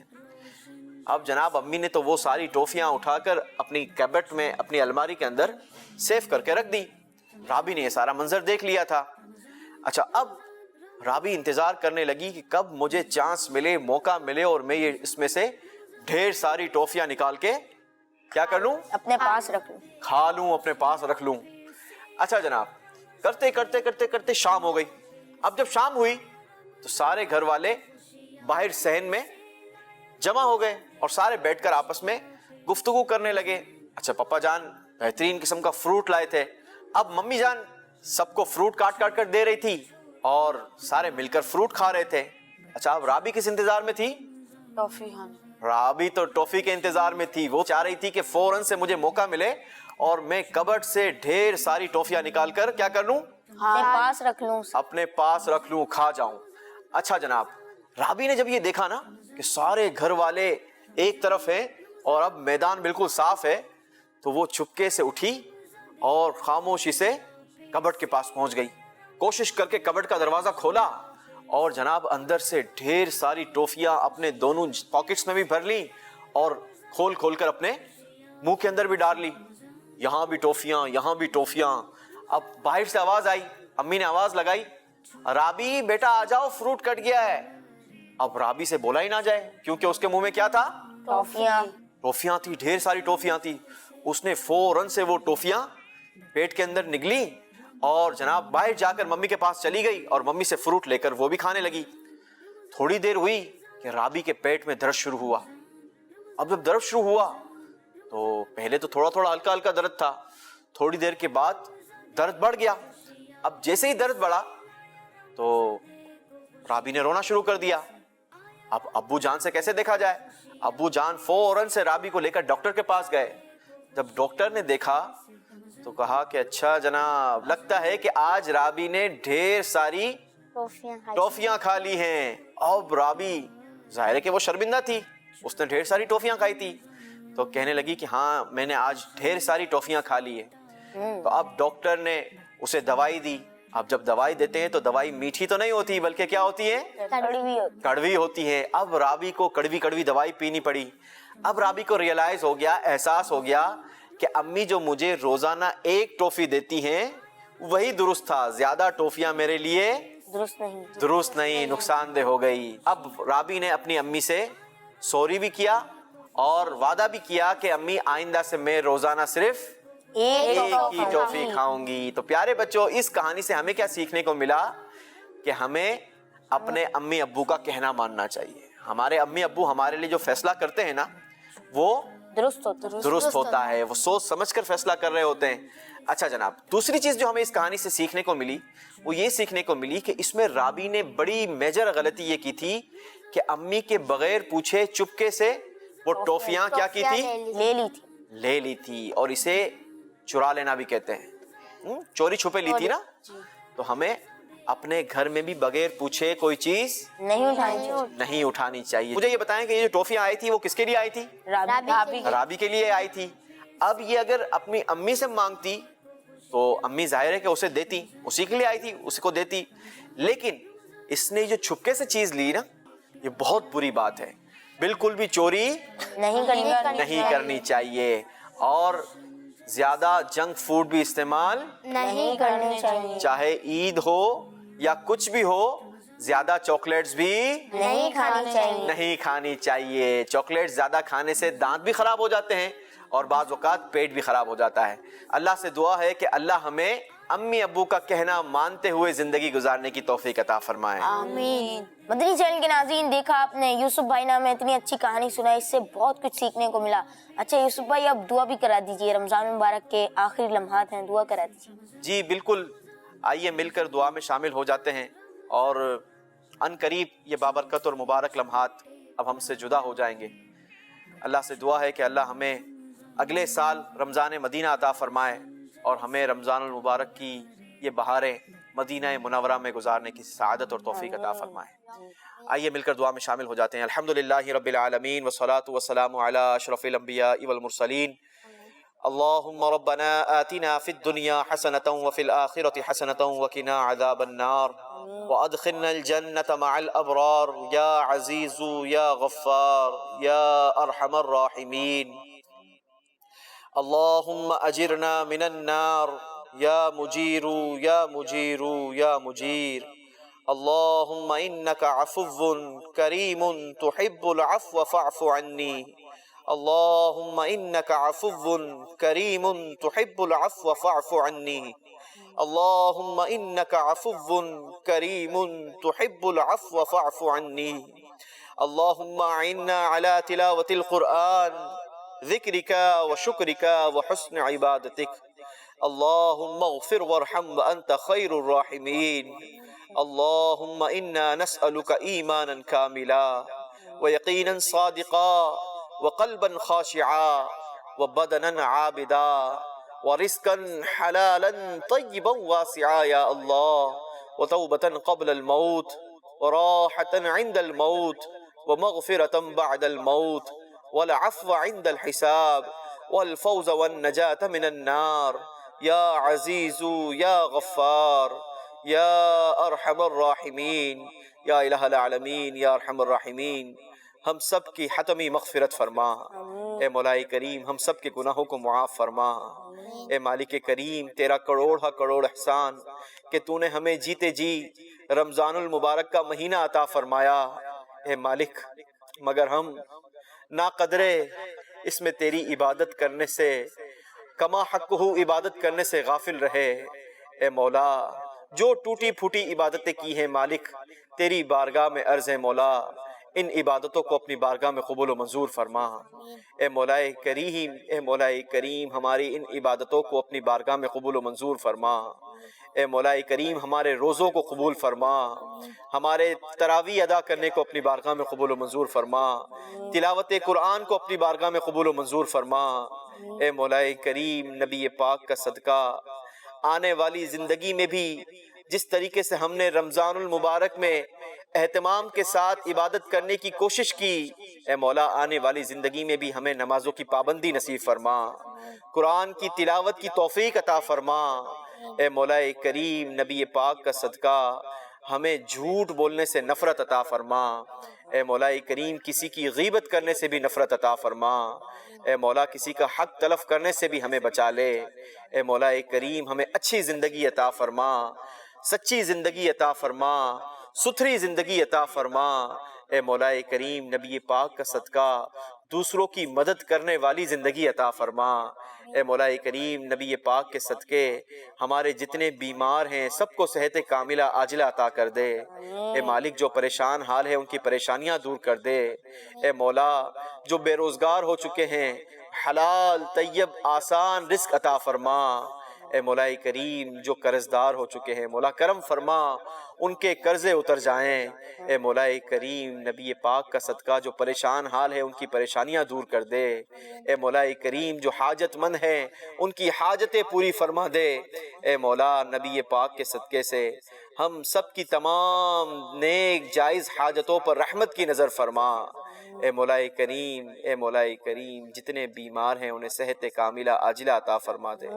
J: اب جناب امی نے تو وہ ساری ٹافیاں اٹھا کر اپنی کیبٹ میں، اپنی الماری کے اندر سیف کر کے رکھ دی۔ رابی نے یہ سارا منظر دیکھ لیا تھا۔ اچھا، اب رابی انتظار کرنے لگی کہ کب مجھے چانس ملے، موقع ملے، اور میں یہ اس میں سے ڈھیر ساری ٹافیاں نکال کے کیا کر لوں؟
B: اپنے پاس رکھ لوں،
J: کھا لوں، اپنے پاس رکھ لوں۔ اچھا جناب، کرتے کرتے کرتے کرتے شام ہو گئی۔ اب جب شام ہوئی تو سارے گھر والے باہر صحن میں جمع ہو گئے، اور سارے بیٹھ کر آپس میں گفتگو کرنے لگے۔ اچھا، پپا جان بہترین قسم کا فروٹ لائے تھے، اب ممی جان سب کو فروٹ کاٹ کاٹ کر دے رہی تھی، اور سارے مل کر فروٹ کھا رہے تھے۔ اچھا، اب رابی کس انتظار میں تھی؟
C: ٹافی ہاں۔
J: رابی تو ٹافی کے انتظار میں تھی۔ وہ چاہ رہی تھی کہ فوراً سے مجھے موقع ملے اور میں کبڈ سے ڈھیر ساری ٹافیاں نکال کر کیا کر لوں؟
B: اپنے پاس رکھ لوں،
J: اپنے پاس رکھ لوں، کھا جاؤں۔ اچھا جناب، رابی نے جب یہ دیکھا نا کہ سارے گھر والے ایک طرف ہیں اور اب میدان بالکل صاف ہے، تو وہ چپکے سے اٹھی اور خاموشی سے کبڈ کے پاس پہنچ گئی۔ کوشش کر کے کبڈ کا دروازہ کھولا، اور جناب اندر سے ڈھیر ساری ٹافیاں اپنے دونوں پاکٹس میں بھی بھر لی، اور کھول کھول کر اپنے منہ کے اندر بھی ڈال لی۔ یہاں بھی ٹافیاں، یہاں بھی ٹافیاں۔ اب باہر سے آواز آئی, امی نے آواز لگائی, رابی بیٹا آ جاؤ فروٹ کٹ گیا ہے. اب رابی سے بولا ہی نہ جائے کیونکہ اس کے منہ میں کیا تھا؟ ٹوفیاں تھی, ڈھیر ساری ٹوفیاں تھی. اس نے فوراً سے وہ ٹوفیاں پیٹ کے اندر نگلی اور جناب باہر جا کر ممی کے پاس چلی گئی اور ممی سے فروٹ لے کر وہ بھی کھانے لگی. تھوڑی دیر ہوئی کہ رابی کے پیٹ میں درد شروع ہوا. اب جب درد شروع ہوا تو پہلے تو تھوڑا تھوڑا ہلکا ہلکا درد تھا, تھوڑی دیر کے بعد درد بڑھ گیا. اب جیسے ہی درد بڑھا تو رابی نے رونا شروع کر دیا. اب ابو جان سے کیسے دیکھا جائے؟ ابو جان فوراً سے رابی کو لے کر ڈاکٹر کے پاس گئے. جب ڈاکٹر نے دیکھا تو کہا کہ اچھا جناب, لگتا ہے کہ آج رابی نے ڈھیر ساری ٹوفیاں کھا لی ہیں. اب رابی ظاہر ہے کہ وہ شرمندہ تھی, اس نے ڈھیر ساری ٹوفیاں کھائی تھی, تو کہنے لگی کہ ہاں میں نے آج ڈھیر ساری ٹوفیاں کھا لی ہیں. تو اب ڈاکٹر نے اسے دوائی دی. اب جب دوائی دیتے ہیں تو دوائی میٹھی تو نہیں ہوتی بلکہ کیا ہوتی ہے؟ کڑوی ہوتی ہے. اب رابی کو کڑوی کڑوی دوائی پینی پڑی. اب رابی کو ریئلائز ہو گیا, احساس ہو گیا کہ امی جو مجھے روزانہ ایک ٹوفی دیتی ہیں وہی درست تھا, زیادہ ٹوفیاں میرے لیے درست نہیں, نقصان دہ ہو گئی. اب رابی نے اپنی امی سے سوری بھی کیا اور وعدہ بھی کیا کہ امی آئندہ سے میں روزانہ صرف ایک ہی ٹوفی کھاؤں گی. تو پیارے بچوں, اس کہانی سے ہمیں کیا سیکھنے کو ملا کہ ہمیں اپنے امی ابو کا کہنا ماننا چاہیے. ہمارے امی ابو ہمارے لیے جو فیصلہ کرتے ہیں نا وہ درست ہوتا ہے, وہ سوچ سمجھ کر فیصلہ کر رہے ہوتے ہیں. اچھا جناب, دوسری چیز جو ہمیں اس کہانی سے سیکھنے کو ملی وہ یہ سیکھنے کو ملی کہ اس میں رابی نے بڑی میجر غلطی یہ کی تھی کہ امی کے بغیر پوچھے چپکے سے وہ ٹوفیاں کیا کی تھی؟ لے لی تھی. اور اسے چرا لینا بھی کہتے ہیں, چوری چھپے لی تھی نا. تو ہمیں اپنے گھر میں بھی بغیر پوچھے کوئی چیز نہیں اٹھانی چاہیے. مجھے یہ بتائیں کہ یہ جو ٹوفیاں آئی تھی وہ کس کے لیے آئی تھی؟ رابی کے لیے آئی تھی. اب یہ اگر اپنی امی سے مانگتی تو امی ظاہر ہے کہ اسے دیتی, اسی کے لیے آئی تھی, اسی کو دیتی. لیکن اس نے جو چھپکے سے چیز لی نا, یہ بہت بری بات ہے. بالکل بھی چوری نہیں کرنی چاہیے اور زیادہ جنک فوڈ بھی استعمال نہیں کرنی چاہیے. چاہے عید ہو یا کچھ بھی ہو, زیادہ چاکلیٹس بھی نہیں کھانی چاہیے. چاکلیٹ زیادہ کھانے سے دانت بھی خراب ہو جاتے ہیں اور بعض اوقات پیٹ بھی خراب ہو جاتا ہے. اللہ سے دعا ہے کہ اللہ ہمیں امی ابو کا کہنا مانتے ہوئے زندگی گزارنے کی توفیق عطا فرمائے.
B: آمین. مدنی چینل کے ناظرین, دیکھا آپ نے یوسف بھائی نے ہمیں اتنی اچھی کہانی سنائی, اس سے بہت کچھ سیکھنے کو ملا. اچھا یوسف بھائی, اب دعا بھی کرا دیجیے, رمضان مبارک کے آخری لمحات ہیں, دعا کرا دیجیے.
J: جی بالکل, آئیے مل کر دعا میں شامل ہو جاتے ہیں اور ان قریب یہ بابرکت اور مبارک لمحات اب ہم سے جدا ہو جائیں گے. اللہ سے دعا ہے کہ اللہ ہمیں اگلے سال رمضان مدینہ عطا فرمائے اور ہمیں رمضان المبارک کی یہ بہاریں مدینہ منورہ میں گزارنے کی سعادت اور توفیق عطا فرمائے. آئیے مل کر دعا میں شامل ہو جاتے ہیں. الحمدللہ رب العالمین والصلاة والسلام علی اشرف الانبیاء والمرسلین. اللهم ربنا آتنا في الدنيا حسنة وفي الآخرة حسنة وقنا عذاب النار وأدخلنا الجنة مع الأبرار يا عزيز يا غفار يا أرحم الراحمين. اللهم أجرنا من النار يا مجير يا مجير يا مجير. اللهم إنك عفو كريم تحب العفو فاعف عني. اللهم إنك عفو كريم تحب العفو فاعف عني. اللهم إنك عفو كريم تحب العفو فاعف عني. اللهم أعنا على تلاوة القرآن ذكرك وشكرك وحسن عبادتك. اللهم اغفر وارحم وأنت خير الراحمين. اللهم إنا نسألك إيمانا كاملا ويقينا صادقا وقلبا خاشعا وبدنا عابدا ورزقا حلالا طيبا واسعا يا الله, وتوبة قبل الموت وراحة عند الموت ومغفرة بعد الموت والعفو عند الحساب والفوز والنجاة من النار يا عزيز يا غفار يا أرحم الراحمين. يا إله العالمين يا أرحم الراحمين, ہم سب کی حتمی مغفرت فرما، اے مولا کریم ہم سب کے گناہوں کو معاف فرما۔ اے مالک کریم تیرا کروڑ کروڑ احسان کہ تو نے ہمیں جیتے جی رمضان المبارک کا مہینہ عطا فرمایا۔ اے مالک مگر ہم ناقدرے اس میں تیری عبادت کرنے سے، کما حق عبادت کرنے سے غافل رہے۔ اے مولا جو ٹوٹی پھوٹی عبادتیں کی ہیں مالک تیری بارگاہ میں عرض ہے مولا ان عبادتوں کو اپنی بارگاہ میں قبول و منظور فرما۔ اے مولا کریم ہماری ان عبادتوں کو اپنی بارگاہ میں قبول و منظور فرما۔ اے مولا کریم ہمارے روزوں کو قبول فرما، ہمارے تراویح ادا کرنے کو اپنی بارگاہ میں قبول و منظور فرما، تلاوت قرآن کو اپنی بارگاہ میں قبول و منظور فرما۔ اے مولا کریم نبی پاک کا صدقہ آنے والی زندگی میں بھی جس طریقے سے ہم نے رمضان المبارک میں اہتمام کے ساتھ عبادت کرنے کی کوشش کی، اے مولا آنے والی زندگی میں بھی ہمیں نمازوں کی پابندی نصیب فرما، قرآن کی تلاوت کی توفیق عطا فرما۔ اے مولا کریم نبی پاک کا صدقہ ہمیں جھوٹ بولنے سے نفرت عطا فرما۔ اے مولا کریم کسی کی غیبت کرنے سے بھی نفرت عطا فرما۔ اے مولا کسی کا حق تلف کرنے سے بھی ہمیں بچا لے۔ اے مولا کریم ہمیں اچھی زندگی عطا فرما، سچی زندگی عطا فرما، ستھری زندگی عطا فرما۔ اے مولا کریم نبی پاک کا صدقہ دوسروں کی مدد کرنے والی زندگی عطا فرما۔ اے مولا کریم نبی پاک کے صدقے ہمارے جتنے بیمار ہیں سب کو صحت کاملہ عاجلہ عطا کر دے۔ اے مالک جو پریشان حال ہے ان کی پریشانیاں دور کر دے۔ اے مولا جو بے روزگار ہو چکے ہیں حلال طیب آسان رزق عطا فرما۔ اے مولا کریم جو قرضدار ہو چکے ہیں مولا کرم فرما ان کے قرضے اتر جائیں۔ اے مولا کریم نبی پاک کا صدقہ جو پریشان حال ہے ان کی پریشانیاں دور کر دے۔ اے مولا کریم جو حاجت مند ہیں ان کی حاجتیں پوری فرما دے۔ اے مولا نبی پاک کے صدقے سے ہم سب کی تمام نیک جائز حاجتوں پر رحمت کی نظر فرما۔ اے مولا کریم جتنے بیمار ہیں انہیں صحت کاملہ عاجلہ عطا فرما دے۔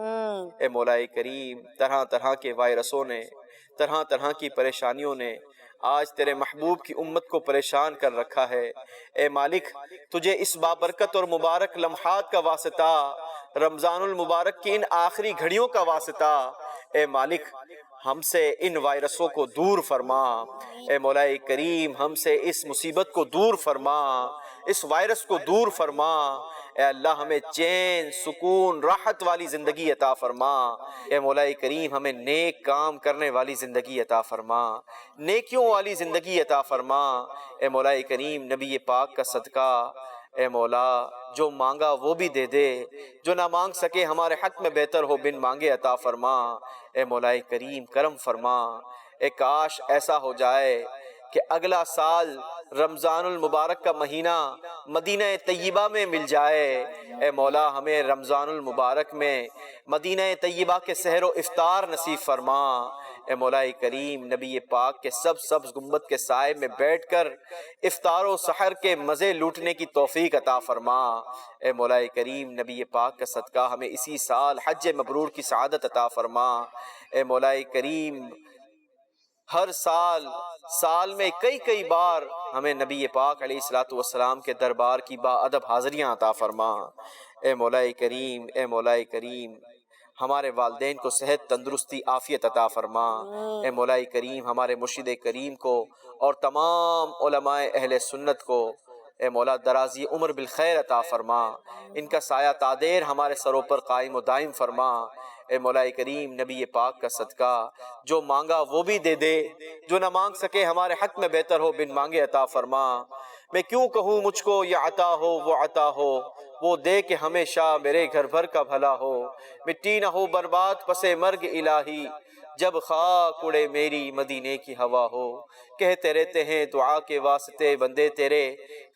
J: اے مولا کریم طرح طرح کے وائرسوں نے، طرح طرح کی پریشانیوں نے آج تیرے محبوب کی امت کو پریشان کر رکھا ہے۔ اے مالک تجھے اس بابرکت اور مبارک لمحات کا واسطہ، رمضان المبارک کی ان آخری گھڑیوں کا واسطہ، اے مالک ہم سے ان وائرسوں کو دور فرما۔ اے مولا کریم ہم سے اس مصیبت کو دور فرما، اس وائرس کو دور فرما۔ اے اللہ ہمیں چین سکون راحت والی زندگی عطا فرما۔ اے مولا کریم ہمیں نیک کام کرنے والی زندگی عطا فرما، نیکیوں والی زندگی عطا فرما۔ اے مولا کریم نبی پاک کا صدقہ اے مولا جو مانگا وہ بھی دے دے، جو نہ مانگ سکے ہمارے حق میں بہتر ہو بن مانگے عطا فرما۔ اے مولا کریم کرم فرما۔ اے کاش ایسا ہو جائے کہ اگلا سال رمضان المبارک کا مہینہ مدینہ طیبہ میں مل جائے۔ اے مولا ہمیں رمضان المبارک میں مدینہ طیبہ کے سحر و افطار نصیب فرما۔ اے مولا کریم نبی پاک کے سبز گنبد کے سائے میں بیٹھ کر افطار و سحر کے مزے لوٹنے کی توفیق عطا فرما۔ اے مولا کریم نبی پاک کا صدقہ ہمیں اسی سال حج مبرور کی سعادت عطا فرما۔ اے مولا کریم ہر سال میں کئی بار ہمیں نبی پاک علیہ الصلوۃ والسلام کے دربار کی با ادب حاضریاں عطا فرما۔ اے مولا کریم ہمارے والدین کو صحت تندرستی عافیت عطا فرما۔ اے مولا کریم ہمارے مرشد کریم کو اور تمام علماء اہل سنت کو اے مولا درازی عمر بالخیر عطا فرما، ان کا سایہ تادیر ہمارے سروں پر قائم و دائم فرما۔ اے مولا کریم نبی پاک کا صدقہ جو مانگا وہ بھی دے دے، جو نہ مانگ سکے ہمارے حق میں بہتر ہو بن مانگے عطا فرما۔ میں کیوں کہوں مجھ کو یہ عطا ہو وہ عطا ہو، وہ دے کہ ہمیشہ میرے گھر بھر کا بھلا ہو۔ مٹی نہ ہو برباد پس مرگ الہی، جب خاک اڑے میری مدینے کی ہوا ہو۔ کہتے رہتے ہیں دعا کے واسطے بندے تیرے،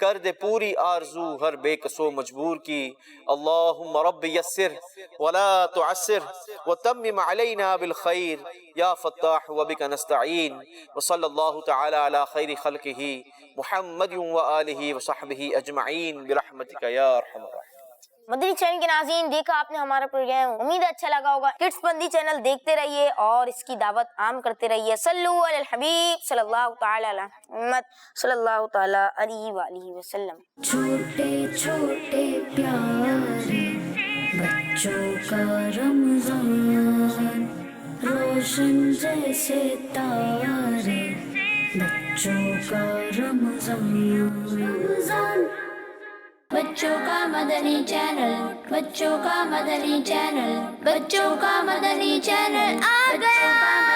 J: کر دے پوری آرزو ہر بے کسو مجبور کی۔ اللہم رب یسر ولا تعسر وتمم علینا بالخیر یا فتاح وبک نستعین۔ وصلی اللہ تعالی علی خیر خلقہ محمد وآلہ وصحبہ اجمعین برحمتک یا ارحم الراحمین۔
B: مدنی چینل کے ناظرین، دیکھا آپ نے ہمارا پروگرام، امید ہے اچھا لگا ہوگا۔ کڈس بندی چینل دیکھتے رہیے اور اس کی دعوت عام کرتے رہیے۔ صلو علی الحبیب صلی اللہ تعالی علی محمد صلی اللہ تعالی علیہ وآلہ وسلم۔
A: چھوٹے چھوٹے پیارے بچوں کا رمضان، روشن جیسے تارے بچوں کا رمضان۔ بچوں کا مدنی چینل، بچوں کا مدنی چینل، بچوں کا مدنی چینل آ گیا۔